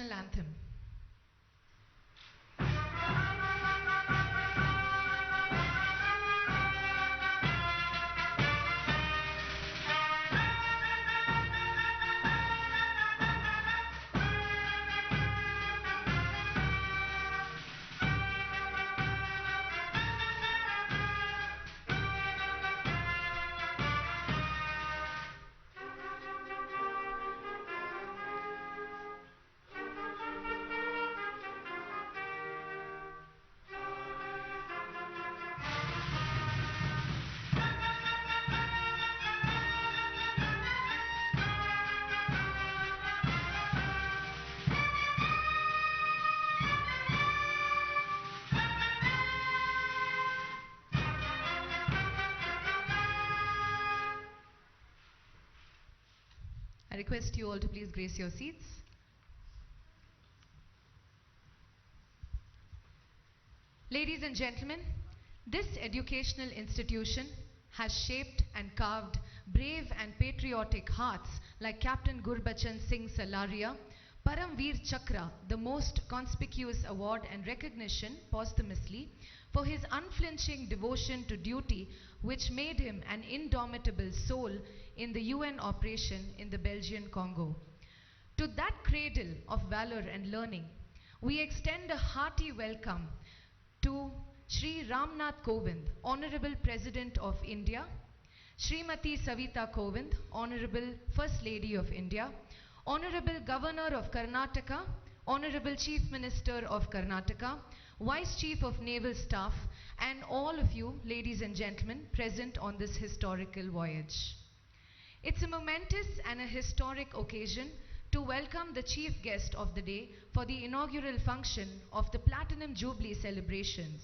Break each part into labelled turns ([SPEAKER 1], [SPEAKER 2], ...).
[SPEAKER 1] national anthem. I request you all to please grace your seats. Ladies and gentlemen, this educational institution has shaped and carved brave and patriotic hearts like Captain Gurbachan Singh Salaria, Paramveer Chakra, the most conspicuous award and recognition posthumously for his unflinching devotion to duty, which made him an indomitable soul in the UN operation in the Belgian Congo. To that cradle of valor and learning, we extend a hearty welcome to Shri Ramnath Kovind, Honorable President of India, Srimati Savita Kovind, Honorable First Lady of India, Honorable Governor of Karnataka, Honorable Chief Minister of Karnataka, Vice Chief of Naval Staff, and all of you, ladies and gentlemen, present on this historical voyage. It's a momentous and a historic occasion to welcome the chief guest of the day for the inaugural function of the Platinum Jubilee celebrations.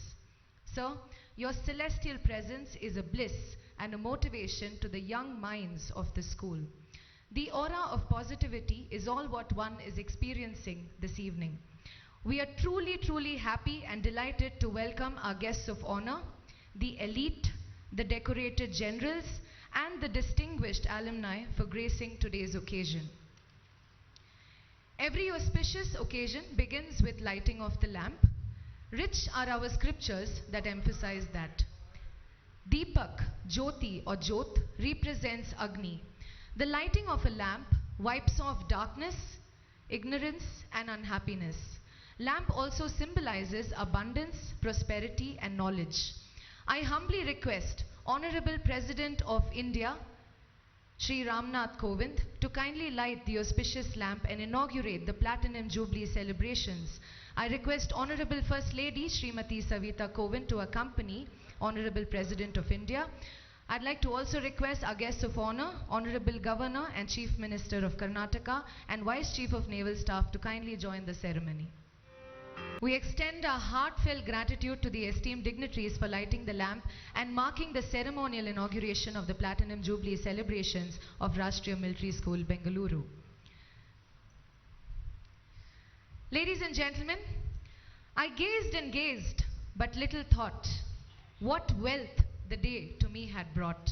[SPEAKER 1] Sir, your celestial presence is a bliss and a motivation to the young minds of the school. The aura of positivity is all what one is experiencing this evening. We are truly happy and delighted to welcome our guests of honor, the elite, the decorated generals, and the distinguished alumni for gracing today's occasion. Every auspicious occasion begins with lighting of the lamp. Rich are our scriptures that emphasize that. Deepak, Jyoti or Jyot represents Agni. The lighting of a lamp wipes off darkness, ignorance and unhappiness. Lamp also symbolizes abundance, prosperity and knowledge. I humbly request Honorable President of India, Shri Ramnath Kovind, to kindly light the auspicious lamp and inaugurate the Platinum Jubilee celebrations. I request Honorable First Lady Srimati Savita Kovind to accompany Honorable President of India. I'd like to also request our guests of honor, Honorable Governor and Chief Minister of Karnataka and Vice Chief of Naval Staff to kindly join the ceremony. We extend our heartfelt gratitude to the esteemed dignitaries for lighting the lamp and marking the ceremonial inauguration of the Platinum Jubilee celebrations of Rashtriya Military School, Bengaluru. Ladies and gentlemen, I gazed and gazed, but little thought what wealth the day to me had brought.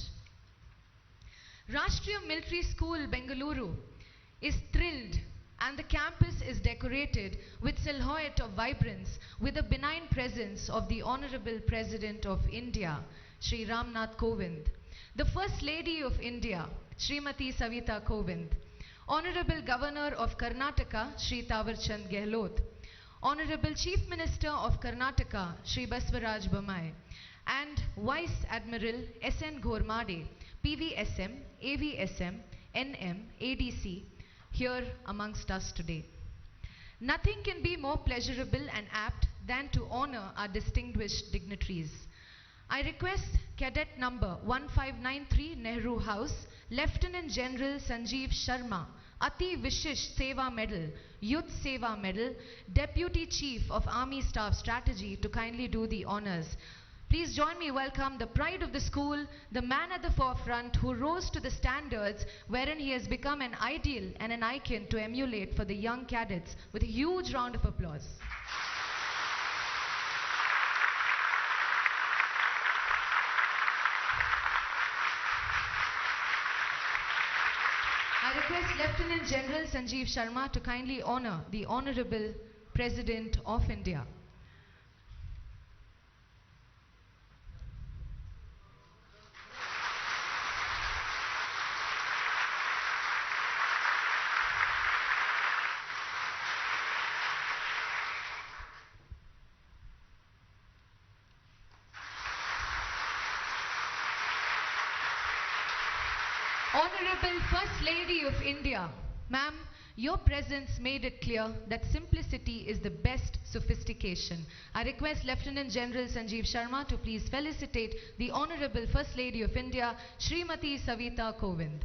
[SPEAKER 1] Rashtriya Military School, Bengaluru is thrilled, and the campus is decorated with silhouette of vibrance with the benign presence of the Honorable President of India, Shri Ramnath Kovind, the First Lady of India, Srimati Savita Kovind, Honorable Governor of Karnataka, Shri Tawarchand Gehlot, Honorable Chief Minister of Karnataka, Shri Baswaraj Bommai, and Vice Admiral S.N. Ghormade, PVSM, AVSM, NM, ADC, here amongst us today. Nothing can be more pleasurable and apt than to honor our distinguished dignitaries. I request Cadet number 1593 Nehru House, Lieutenant General Sanjeev Sharma, Ati Vishish Seva Medal, Youth Seva Medal, Deputy Chief of Army Staff Strategy to kindly do the honors. Please join me welcome the pride of the school, the man at the forefront who rose to the standards wherein he has become an ideal and an icon to emulate for the young cadets, with a huge round of applause. I request Lieutenant General Sanjeev Sharma to kindly honor the Honorable President of India. Honorable First Lady of India, ma'am, your presence made it clear that simplicity is the best sophistication. I request Lieutenant General Sanjeev Sharma to please felicitate the Honorable First Lady of India, Srimati Savita Kovind.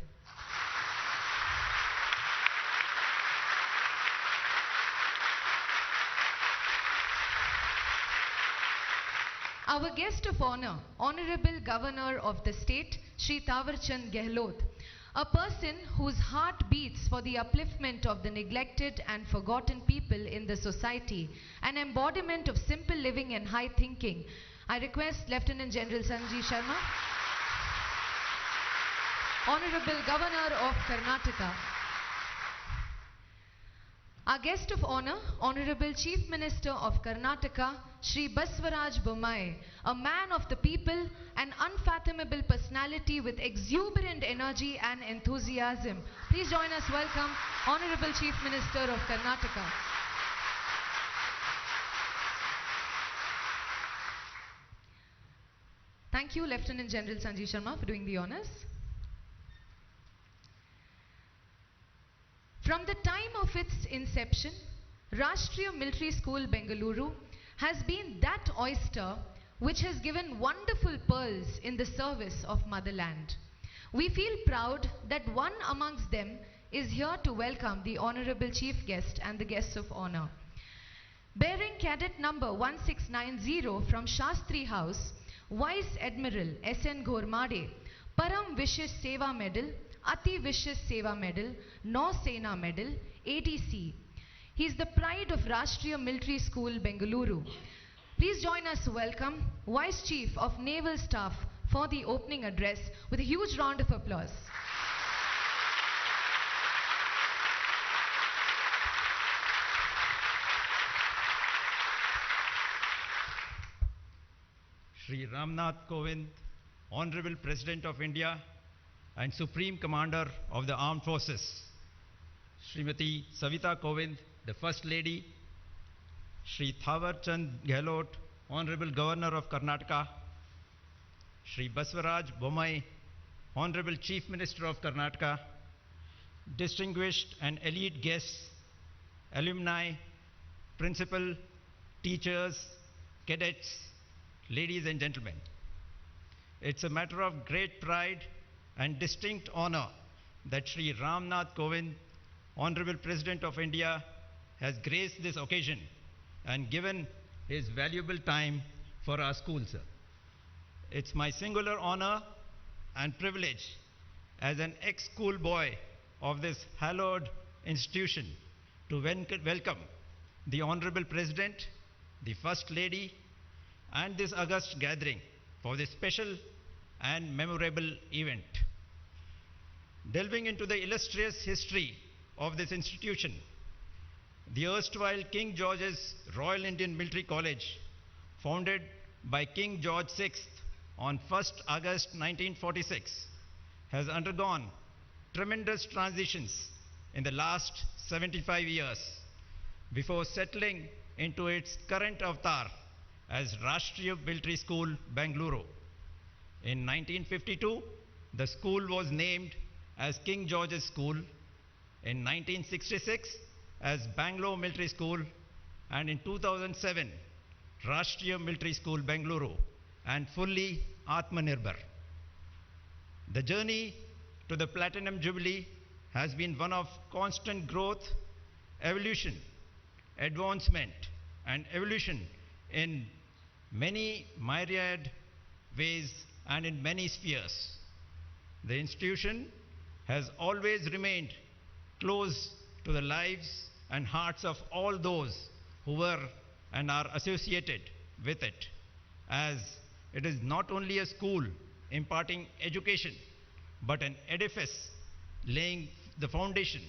[SPEAKER 1] Our guest of honor, Honorable Governor of the state, Shri Thawarchand Gehlot, a person whose heart beats for the upliftment of the neglected and forgotten people in the society, an embodiment of simple living and high thinking. I request Lieutenant General Sanjeev Sharma, Honorable Governor of Karnataka. Our guest of honor, Honorable Chief Minister of Karnataka, Shri Baswaraj Bommai, a man of the people, an unfathomable personality with exuberant energy and enthusiasm. Please join us, welcome Honorable Chief Minister of Karnataka. Thank you, Lieutenant General Sanjeev Sharma, for doing the honors. From the time of its inception, Rashtriya Military School, Bengaluru, has been that oyster which has given wonderful pearls in the service of motherland. We feel proud that one amongst them is here to welcome the Honorable Chief Guest and the guests of honor. Bearing cadet number 1690 from Shastri House, Vice Admiral S.N. Ghormade, Param Vishish Seva Medal, Ati Vishish Seva Medal, Nau Sena Medal, ADC. He is the pride of Rashtriya Military School, Bengaluru. Please join us to welcome Vice Chief of Naval Staff for the opening address with a huge round of applause.
[SPEAKER 2] Shri Ramnath Kovind, Honorable President of India and Supreme Commander of the Armed Forces, Srimati Savita Kovind, the First Lady, Shri Thawarchand Gehlot, Honorable Governor of Karnataka, Shri Baswaraj Bommai, Honorable Chief Minister of Karnataka, distinguished and elite guests, alumni, principal, teachers, cadets, ladies and gentlemen. It's a matter of great pride and distinct honor that Shri Ramnath Kovind, Honorable President of India, has graced this occasion and given his valuable time for our school, sir. It's my singular honor and privilege as an ex-school boy of this hallowed institution to welcome the Honorable President, the First Lady, and this august gathering for this special and memorable event. Delving into the illustrious history of this institution, the erstwhile King George's Royal Indian Military College, founded by King George VI on 1st August 1946, has undergone tremendous transitions in the last 75 years before settling into its current avatar as Rashtriya Military School, Bengaluru. In 1952, the school was named as King George's School, in 1966 as Bangalore Military School, and in 2007, Rashtriya Military School, Bengaluru, and fully Atmanirbhar. The journey to the Platinum Jubilee has been one of constant growth, evolution, advancement, and evolution in many myriad ways and in many spheres. The institution has always remained close to the lives and hearts of all those who were and are associated with it, as it is not only a school imparting education, but an edifice laying the foundation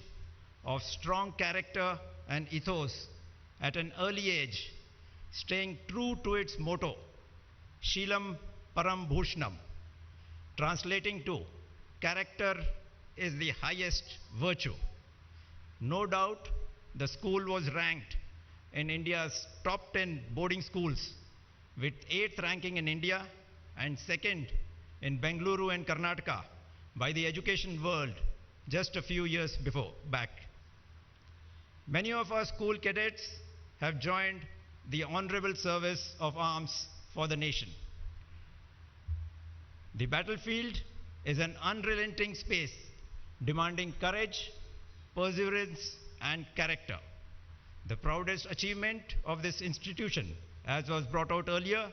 [SPEAKER 2] of strong character and ethos at an early age, staying true to its motto, Sheelam Param Bhushnam, translating to character is the highest virtue. No doubt, the school was ranked in India's top 10 boarding schools, with 8th ranking in India and 2nd in Bengaluru and Karnataka by the education world just a few years back. Many of our school cadets have joined the honorable service of arms for the nation. The battlefield is an unrelenting space demanding courage, perseverance, and character. The proudest achievement of this institution, as was brought out earlier,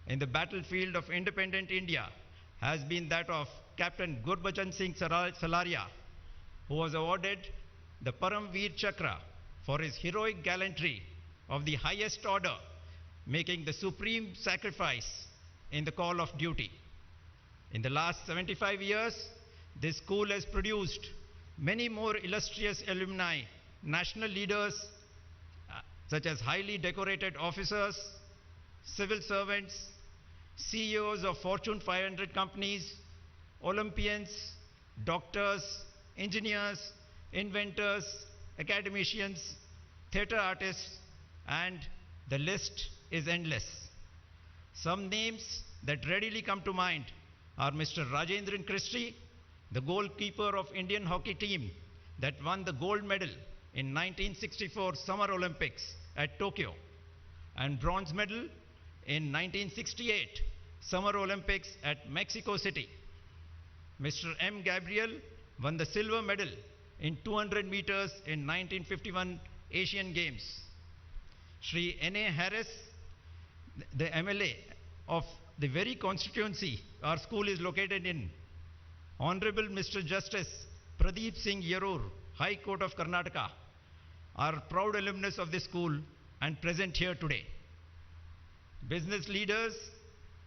[SPEAKER 2] in the battlefield of independent India has been that of Captain Gurbachan Singh Salaria, who was awarded the Param Veer Chakra for his heroic gallantry of the highest order, making the supreme sacrifice in the call of duty. In the last 75 years, this school has produced many more illustrious alumni, national leaders, such as highly decorated officers, civil servants, CEOs of Fortune 500 companies, Olympians, doctors, engineers, inventors, academicians, theatre artists, and the list is endless. Some names that readily come to mind are Mr. Rajendran Christie, the goalkeeper of Indian hockey team that won the gold medal in 1964 Summer Olympics at Tokyo, and bronze medal in 1968 Summer Olympics at Mexico City. Mr. M. Gabriel won the silver medal in 200 meters in 1951 Asian Games. Shri N.A. Harris, the MLA of the very constituency our school is located in, Honorable Mr. Justice Pradeep Singh Yarur, High Court of Karnataka, are proud alumnus of this school and present here today. Business leaders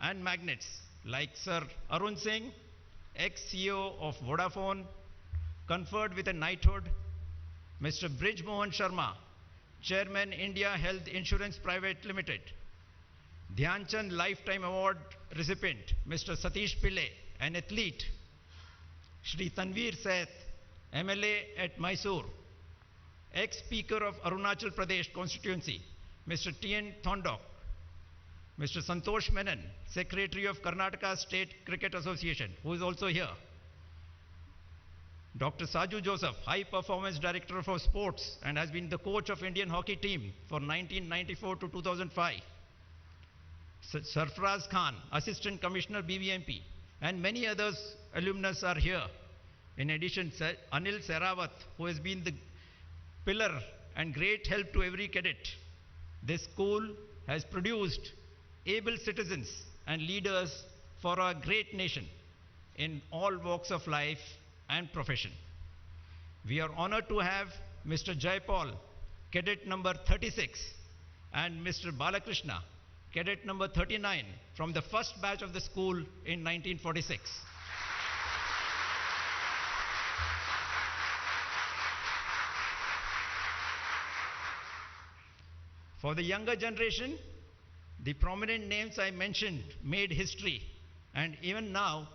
[SPEAKER 2] and magnates like Sir Arun Singh, ex-CEO of Vodafone, conferred with a knighthood, Mr. Brij Mohan Sharma, Chairman India Health Insurance Private Limited, Dhyan Chand Lifetime Award recipient, Mr. Satish Pillai, an athlete, Shri Tanveer Seth, MLA at Mysore, ex-Speaker of Arunachal Pradesh constituency, Mr. T.N. Thondok, Mr. Santosh Menon, Secretary of Karnataka State Cricket Association, who is also here, Dr. Saju Joseph, High Performance Director for Sports and has been the coach of Indian hockey team for 1994 to 2005, Sarfraz Khan, Assistant Commissioner BBMP, and many others alumnus are here. In addition, Anil Serawat, who has been the pillar and great help to every cadet. This school has produced able citizens and leaders for our great nation in all walks of life and profession. We are honored to have Mr. Jaipal, cadet number 36, and Mr. Balakrishna, cadet number 39, from the first batch of the school in 1946. For the younger generation, the prominent names I mentioned made history, and even now,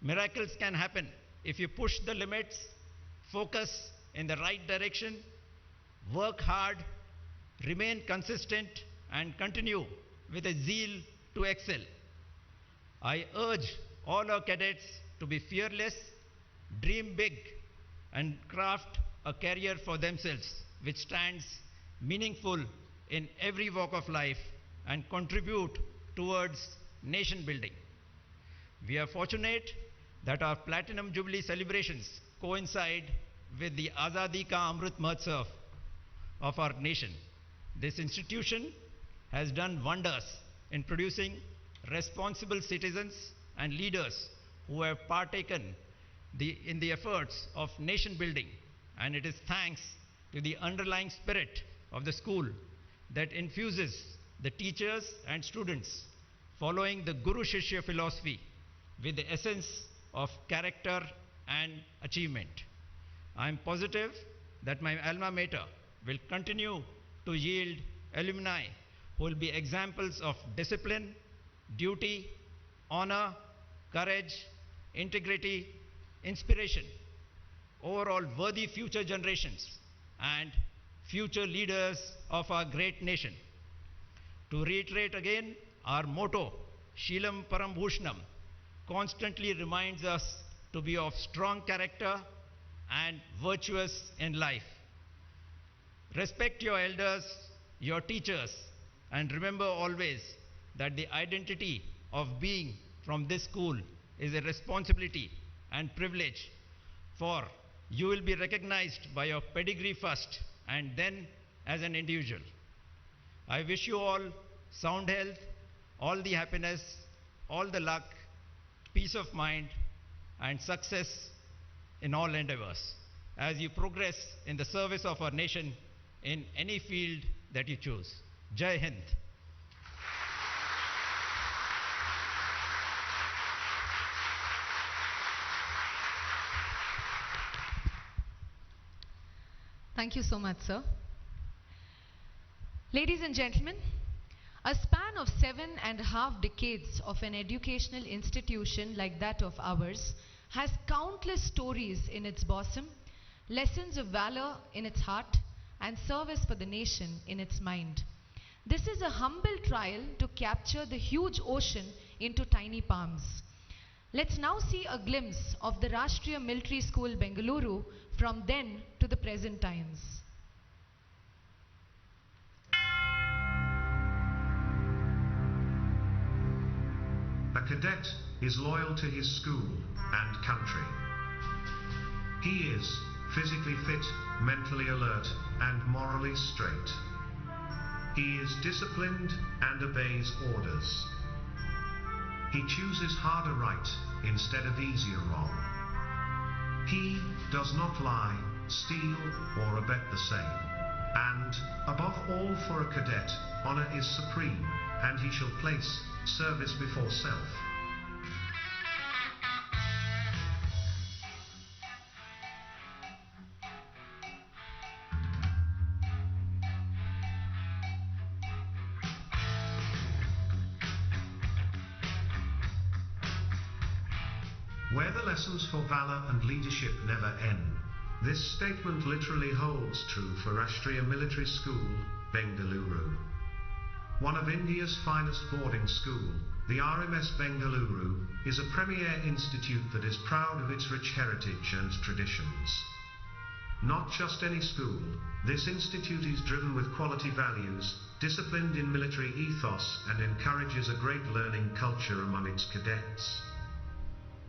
[SPEAKER 2] miracles can happen if you push the limits, focus in the right direction, work hard, remain consistent, and continue with a zeal to excel. I urge all our cadets to be fearless, dream big, and craft a career for themselves which stands meaningful in every walk of life and contribute towards nation building. We are fortunate that our Platinum Jubilee celebrations coincide with the Azadi Ka Amrit Mahotsav of our nation. This institution has done wonders in producing responsible citizens and leaders who have partaken in the efforts of nation building, and it is thanks to the underlying spirit of the school that infuses the teachers and students following the Guru Shishya philosophy with the essence of character and achievement. I am positive that my alma mater will continue to yield alumni who will be examples of discipline, duty, honor, courage, integrity, inspiration, overall worthy future generations and future leaders of our great nation. To reiterate again, our motto, Sheelam Param Bhushnam, constantly reminds us to be of strong character and virtuous in life. Respect your elders, your teachers, and remember always that the identity of being from this school is a responsibility and privilege, for you will be recognized by your pedigree first and then as an individual. I wish you all sound health, all the happiness, all the luck, peace of mind, and success in all endeavors as you progress in the service of our nation in any field that you choose. Jai Hind.
[SPEAKER 1] Thank you so much, sir. Ladies and gentlemen, a span of 7.5 decades of an educational institution like that of ours has countless stories in its bosom, lessons of valor in its heart, and service for the nation in its mind. This is a humble trial to capture the huge ocean into tiny palms. Let's now see a glimpse of the Rashtriya Military School, Bengaluru, from then to the present times.
[SPEAKER 3] A cadet is loyal to his school and country. He is physically fit, mentally alert, and morally straight. He is disciplined and obeys orders. He chooses harder right instead of easier wrong. He does not lie, steal, or abet the same. And, above all, for a cadet, honor is supreme, and he shall place service before self. Where the lessons for valor and leadership never end, this statement literally holds true for Rashtriya Military School, Bengaluru. One of India's finest boarding school, the RMS Bengaluru is a premier institute that is proud of its rich heritage and traditions. Not just any school, this institute is driven with quality values, disciplined in military ethos, and encourages a great learning culture among its cadets.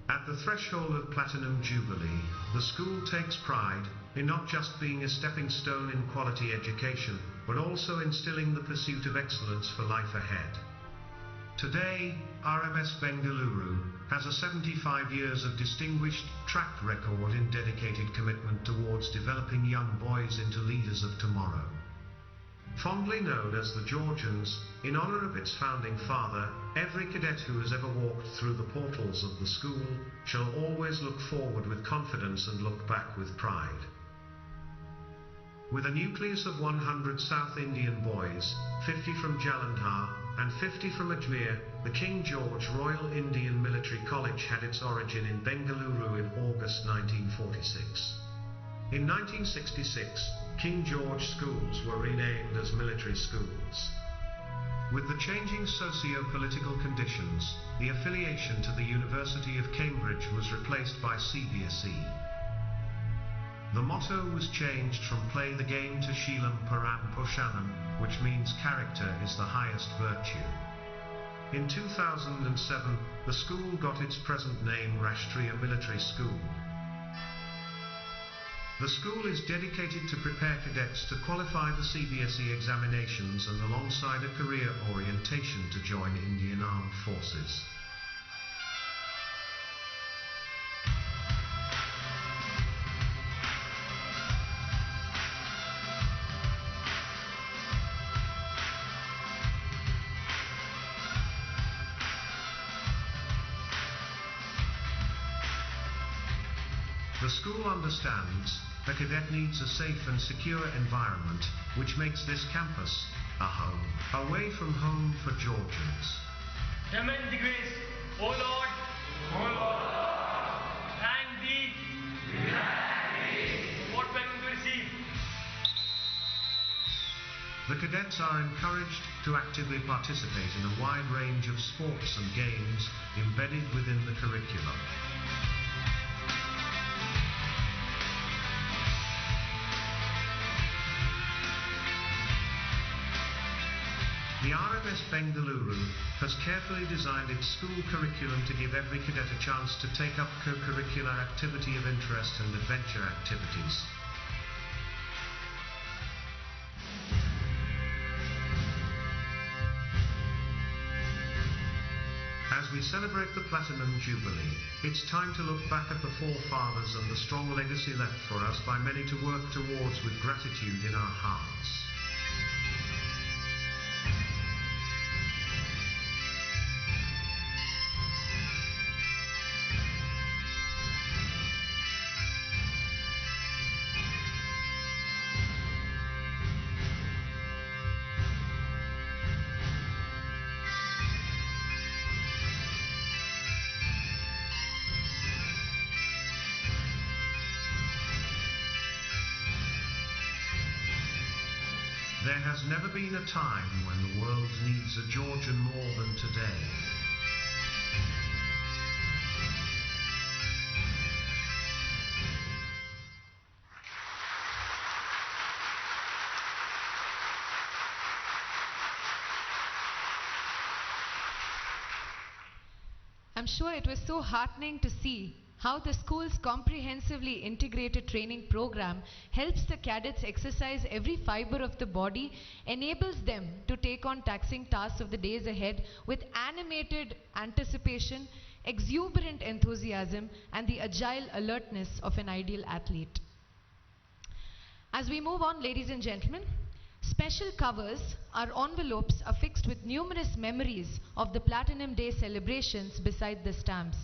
[SPEAKER 3] At the threshold of Platinum Jubilee, the school takes pride in not just being a stepping stone in quality education, but also instilling the pursuit of excellence for life ahead. Today, RMS Bengaluru has a 75 years of distinguished track record in dedicated commitment towards developing young boys into leaders of tomorrow. Fondly known as the Georgians, in honor of its founding father, every cadet who has ever walked through the portals of the school shall always look forward with confidence and look back with pride. With a nucleus of 100 South Indian boys, 50 from Jalandhar, and 50 from Ajmer, the King George Royal Indian Military College had its origin in Bengaluru in August 1946. In 1966, King George schools were renamed as military schools. With the changing socio-political conditions, the affiliation to the University of Cambridge was replaced by CBSE. The motto was changed from play the game to Sheelam Param Bhushanam, which means character is the highest virtue. In 2007, the school got its present name Rashtriya Military School. The school is dedicated to prepare cadets to qualify the CBSE examinations and alongside a career orientation to join Indian Armed Forces. The school understands a cadet needs a safe and secure environment, which makes this campus a home, away from home for Georgians.
[SPEAKER 4] Commend the grace, O Lord, thank thee, for what we are going to receive.
[SPEAKER 3] The cadets are encouraged to actively participate in a wide range of sports and games embedded within the curriculum. The RMS Bengaluru has carefully designed its school curriculum to give every cadet a chance to take up co-curricular activity of interest and adventure activities. As we celebrate the Platinum Jubilee, it's time to look back at the forefathers and the strong legacy left for us by many to work towards with gratitude in our hearts. There has never been a time when the world needs a Georgian more than today.
[SPEAKER 1] I'm sure it was so heartening to see how the school's comprehensively integrated training program helps the cadets exercise every fiber of the body, enables them to take on taxing tasks of the days ahead with animated anticipation, exuberant enthusiasm, and the agile alertness of an ideal athlete. As we move on, ladies and gentlemen, special covers or envelopes affixed with numerous memories of the Platinum Day celebrations beside the stamps.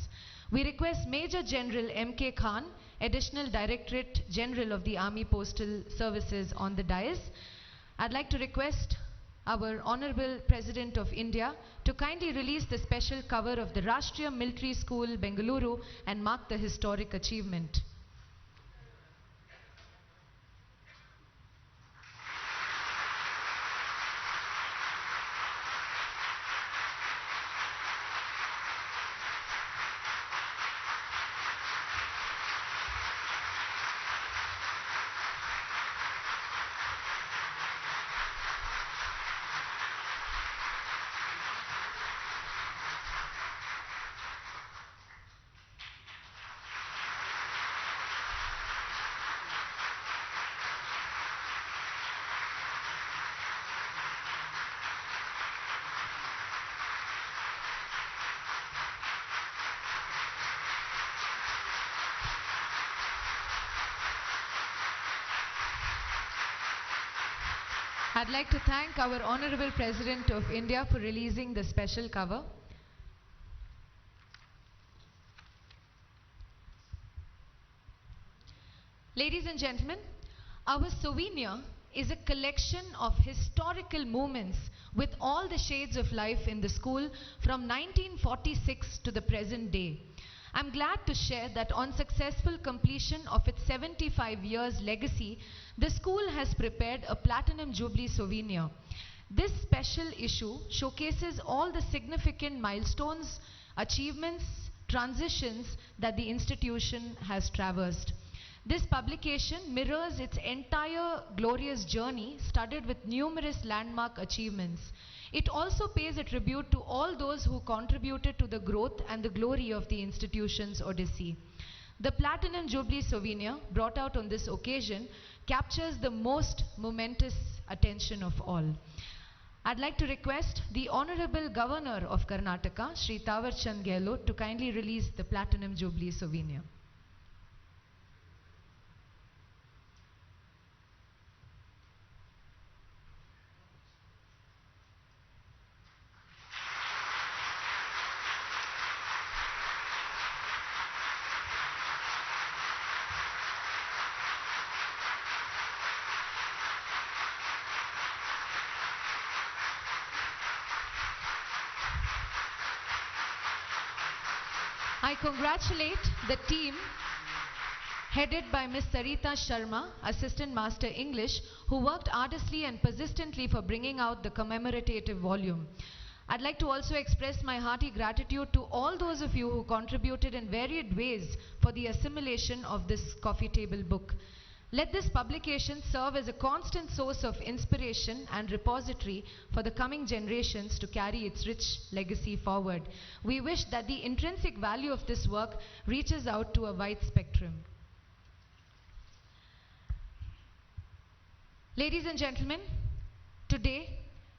[SPEAKER 1] We request Major General M.K. Khan, Additional Directorate General of the Army Postal Services, on the dais. I'd like to request our Honorable President of India to kindly release the special cover of the Rashtriya Military School, Bengaluru, and mark the historic achievement. I'd like to thank our Honorable President of India for releasing the special cover. Ladies and gentlemen, our souvenir is a collection of historical moments with all the shades of life in the school from 1946 to the present day. I'm glad to share that on successful completion of its 75 years legacy, the school has prepared a Platinum Jubilee souvenir. This special issue showcases all the significant milestones, achievements, transitions that the institution has traversed. This publication mirrors its entire glorious journey, studded with numerous landmark achievements. It also pays a tribute to all those who contributed to the growth and the glory of the institution's odyssey. The Platinum Jubilee souvenir, brought out on this occasion, captures the most momentous attention of all. I'd like to request the Honorable Governor of Karnataka, Shri Thawar Chand Gehlot, to kindly release the Platinum Jubilee souvenir. I congratulate the team headed by Ms. Sarita Sharma, Assistant Master English, who worked arduously and persistently for bringing out the commemorative volume. I'd like to also express my hearty gratitude to all those of you who contributed in varied ways for the assimilation of this coffee table book. Let this publication serve as a constant source of inspiration and repository for the coming generations to carry its rich legacy forward. We wish that the intrinsic value of this work reaches out to a wide spectrum. Ladies and gentlemen, today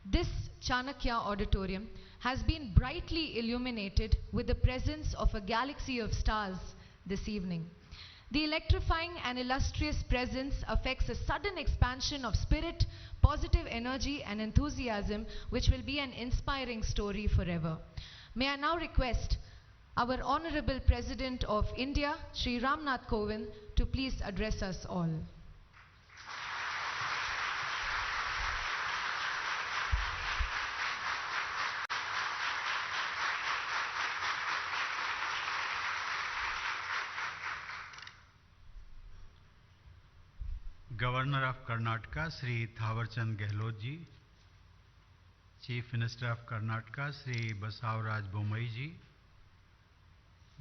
[SPEAKER 1] this Chanakya auditorium has been brightly illuminated with the presence of a galaxy of stars this evening. The electrifying and illustrious presence affects a sudden expansion of spirit, positive energy and enthusiasm which will be an inspiring story forever. May I now request our Honorable President of India, Shri Ramnath Kovind, to please address us all.
[SPEAKER 5] Governor of Karnataka, Sri Thawarchand Gehlot ji, Chief Minister of Karnataka, Sri Basavaraj Bommai ji,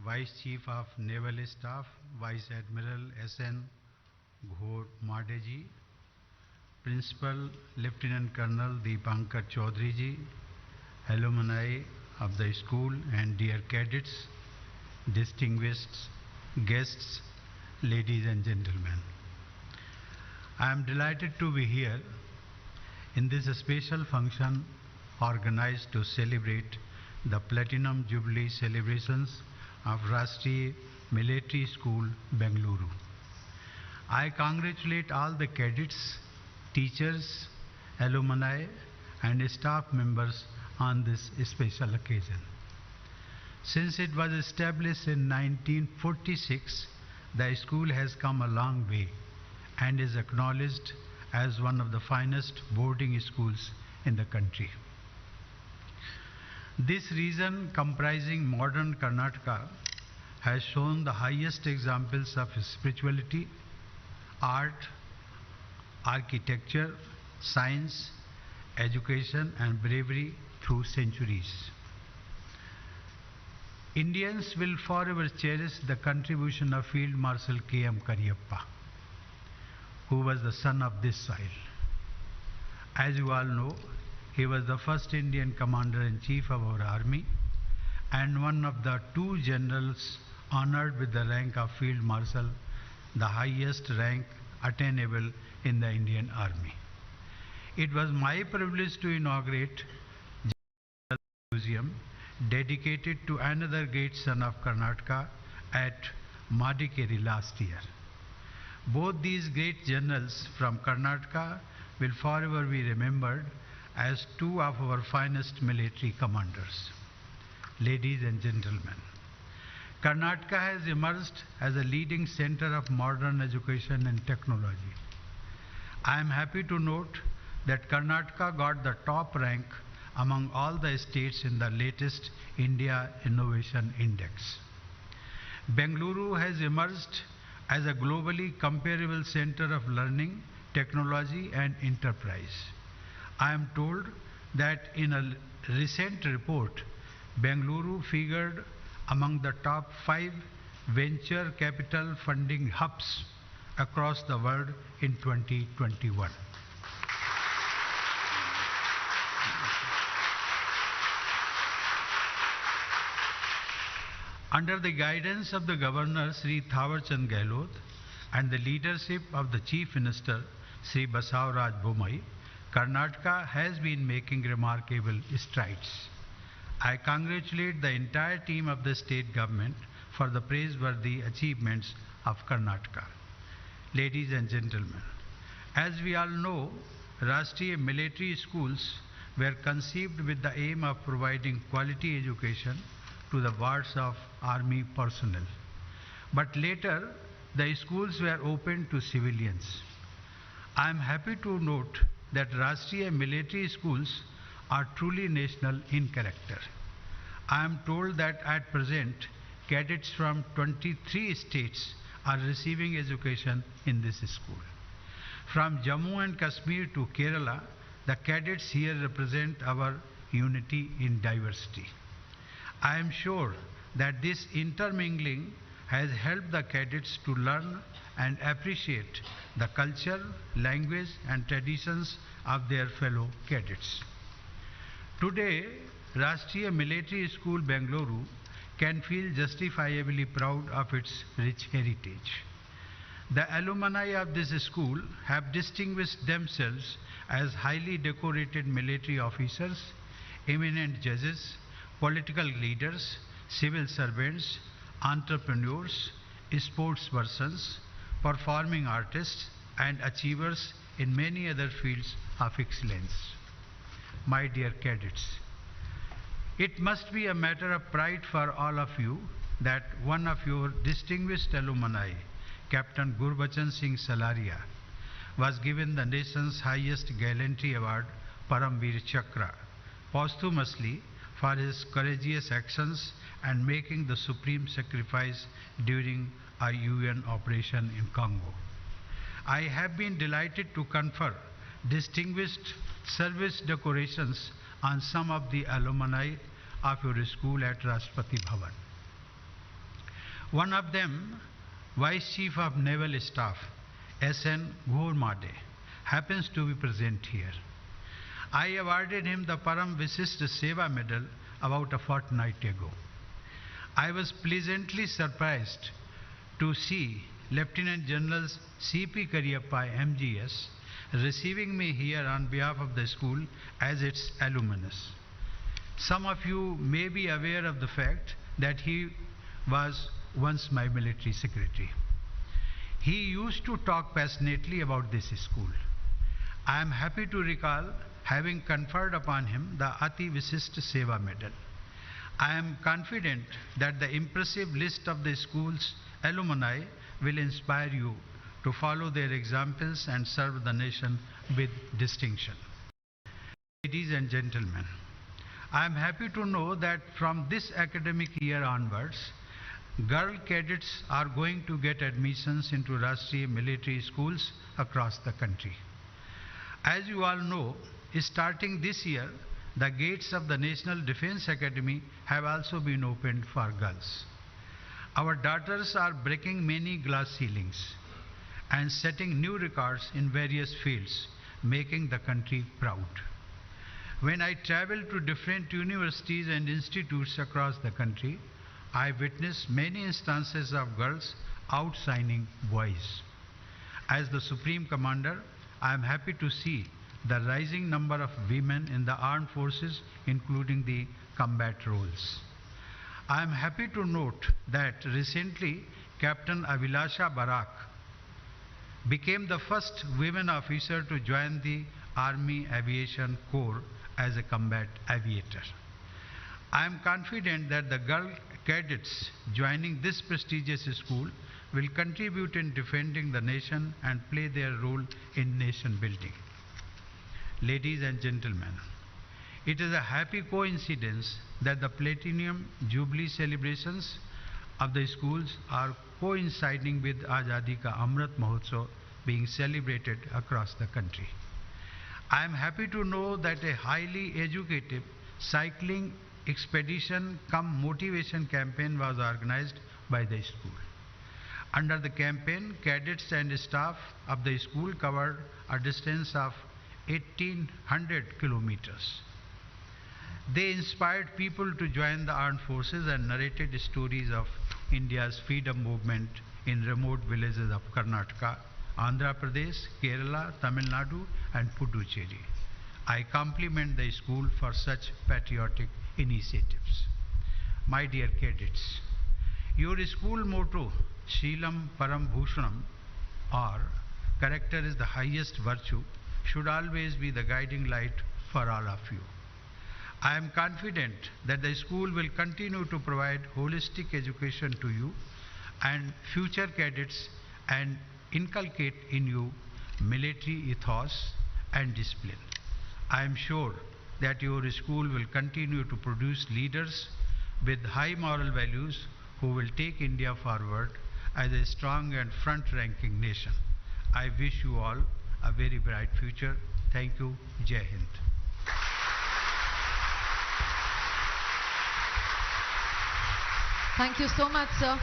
[SPEAKER 5] Vice Chief of Naval Staff, Vice Admiral S.N. Ghor Made ji, Principal Lieutenant Colonel Deepankar Chaudhary ji, alumni of the school and dear cadets, distinguished guests, ladies and gentlemen. I am delighted to be here in this special function organized to celebrate the Platinum Jubilee celebrations of Rashtriya Military School, Bengaluru. I congratulate all the cadets, teachers, alumni and staff members on this special occasion. Since it was established in 1946, the school has come a long way and is acknowledged as one of the finest boarding schools in the country. This region, comprising modern Karnataka, has shown the highest examples of spirituality, art, architecture, science, education and bravery through centuries. Indians will forever cherish the contribution of Field Marshal K.M. Kariappa, who was the son of this soil. As you all know, he was the first Indian Commander-in-Chief of our army and one of the two generals honored with the rank of Field Marshal, the highest rank attainable in the Indian Army. It was my privilege to inaugurate the museum dedicated to another great son of Karnataka at Madikeri last year. Both these great generals from Karnataka will forever be remembered as two of our finest military commanders. Ladies and gentlemen, Karnataka has emerged as a leading center of modern education and technology. I am happy to note that Karnataka got the top rank among all the states in the latest India Innovation Index. Bengaluru has emerged as a globally comparable center of learning, technology and enterprise. I am told that in a recent report, Bengaluru figured among the top 5 venture capital funding hubs across the world in 2021. Under the guidance of the Governor Sri Thawarchand Gehlot and the leadership of the Chief Minister Sri Basavaraj Bommai, Karnataka has been making remarkable strides. I congratulate the entire team of the state government for the praiseworthy achievements of Karnataka. Ladies and gentlemen, as we all know, Rashtriya military schools were conceived with the aim of providing quality education to the wards of army personnel. But later, the schools were opened to civilians. I am happy to note that Rashtriya military schools are truly national in character. I am told that at present, cadets from 23 states are receiving education in this school. From Jammu and Kashmir to Kerala, the cadets here represent our unity in diversity. I am sure that this intermingling has helped the cadets to learn and appreciate the culture, language and traditions of their fellow cadets. Today, Rashtriya Military School Bengaluru can feel justifiably proud of its rich heritage. The alumni of this school have distinguished themselves as highly decorated military officers, eminent judges, political leaders, civil servants, entrepreneurs, sportspersons, performing artists, and achievers in many other fields of excellence. My dear cadets, it must be a matter of pride for all of you that one of your distinguished alumni, Captain Gurbachan Singh Salaria, was given the nation's highest gallantry award, Paramveer Chakra, posthumously for his courageous actions and making the supreme sacrifice during a UN operation in Congo. I have been delighted to confer distinguished service decorations on some of the alumni of your school at Rashtrapati Bhavan. One of them, Vice Chief of Naval Staff, S.N. Ghormade, happens to be present here. I awarded him the Param Visishta Seva Medal about a fortnight ago. I was pleasantly surprised to see Lieutenant General C.P. Kariyappa, MGS, receiving me here on behalf of the school as its alumnus. Some of you may be aware of the fact that he was once my military secretary. He used to talk passionately about this school. I am happy to recall having conferred upon him the Ati Visishta Seva Medal. I am confident that the impressive list of the school's alumni will inspire you to follow their examples and serve the nation with distinction. Ladies and gentlemen, I am happy to know that from this academic year onwards, girl cadets are going to get admissions into Rashtriya military schools across the country. As you all know, starting this year, the gates of the National Defence Academy have also been opened for girls. Our daughters are breaking many glass ceilings and setting new records in various fields, making the country proud. When I travel to different universities and institutes across the country, I witness many instances of girls outshining boys. As the Supreme Commander, I am happy to see the rising number of women in the armed forces, including the combat roles. I am happy to note that recently Captain Avilasha Barak became the first women officer to join the Army Aviation Corps as a combat aviator. I am confident that the girl cadets joining this prestigious school will contribute in defending the nation and play their role in nation building. Ladies and gentlemen, it is a happy coincidence that the Platinum Jubilee celebrations of the schools are coinciding with Azadi Ka Amrit Mahotsav being celebrated across the country. I am happy to know that a highly educative cycling expedition cum motivation campaign was organized by the school. Under the campaign, cadets and staff of the school covered a distance of 1800 kilometers. They inspired people to join the armed forces and narrated stories of India's freedom movement in remote villages of Karnataka, Andhra Pradesh, Kerala, Tamil Nadu and Puducherry. I compliment the school for such patriotic initiatives. My dear cadets, your school motto, Sheelam Param Bhushanam, or character is the highest virtue, should always be the guiding light for all of you. I am confident that the school will continue to provide holistic education to you and future cadets and inculcate in you military ethos and discipline. I am sure that your school will continue to produce leaders with high moral values who will take India forward as a strong and front-ranking nation. I wish you all a very bright future. Thank you. Jai Hind.
[SPEAKER 1] Thank you so much, sir.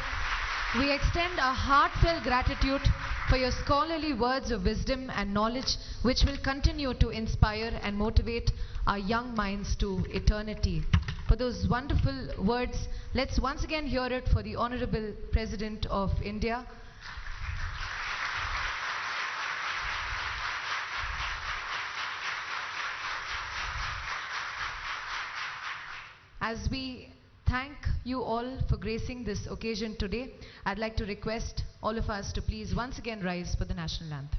[SPEAKER 1] We extend our heartfelt gratitude for your scholarly words of wisdom and knowledge, which will continue to inspire and motivate our young minds to eternity. For those wonderful words, let's once again hear it for the Honorable President of India. As we thank you all for gracing this occasion today, I'd like to request all of us to please once again rise for the national anthem.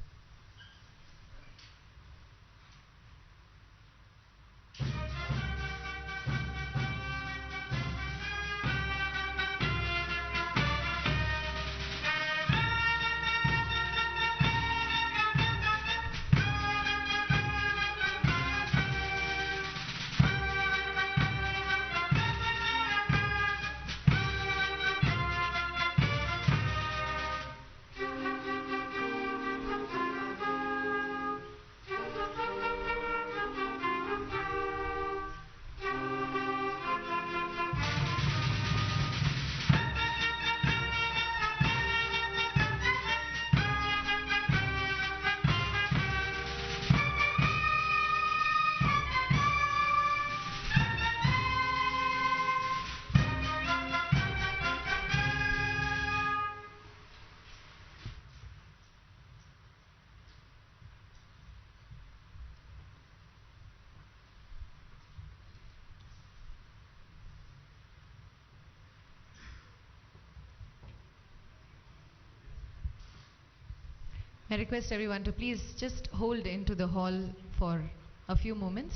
[SPEAKER 1] I request everyone to please just hold into the hall for a few moments.